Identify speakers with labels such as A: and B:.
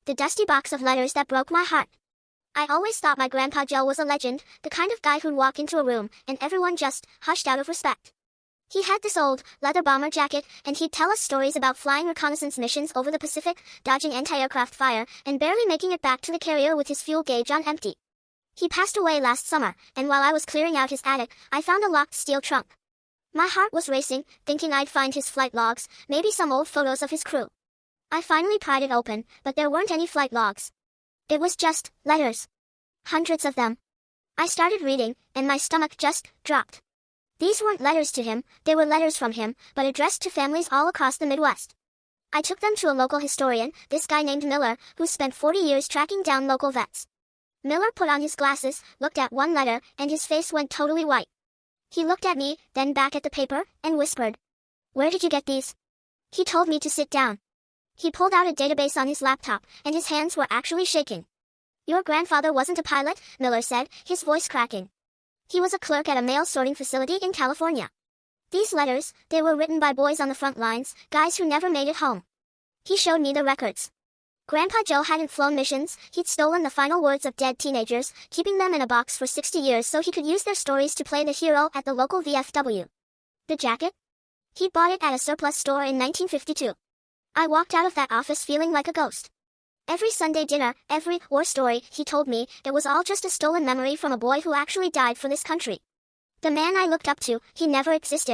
A: The dusty box of letters that broke my heart. I always thought my Grandpa Joe was a legend, the kind of guy who'd walk into a room, and everyone just hushed out of respect. He had this old, leather bomber jacket, and he'd tell us stories about flying reconnaissance missions over the Pacific, dodging anti-aircraft fire, and barely making it back to the carrier with his fuel gauge on empty. He passed away last summer, and while I was clearing out his attic, I found a locked steel trunk. My heart was racing, thinking I'd find his flight logs, maybe some old photos of his crew. I finally pried it open, but there weren't any flight logs. It was just letters. Hundreds of them. I started reading, and my stomach just dropped. These weren't letters to him, they were letters from him, but addressed to families all across the Midwest. I took them to a local historian, this guy named Miller, who spent 40 years tracking down local vets. Miller put on his glasses, looked at one letter, and his face went totally white. He looked at me, then back at the paper, and whispered, "Where did you get these?" He told me to sit down. He pulled out a database on his laptop, and his hands were actually shaking. "Your grandfather wasn't a pilot," Miller said, his voice cracking. "He was a clerk at a mail sorting facility in California. These letters, they were written by boys on the front lines, guys who never made it home." He showed me the records. Grandpa Joe hadn't flown missions, he'd stolen the final words of dead teenagers, keeping them in a box for 60 years so he could use their stories to play the hero at the local VFW. The jacket? He'd bought it at a surplus store in 1952. I walked out of that office feeling like a ghost. Every Sunday dinner, every war story, he told me, it was all just a stolen memory from a boy who actually died for this country. The man I looked up to, he never existed.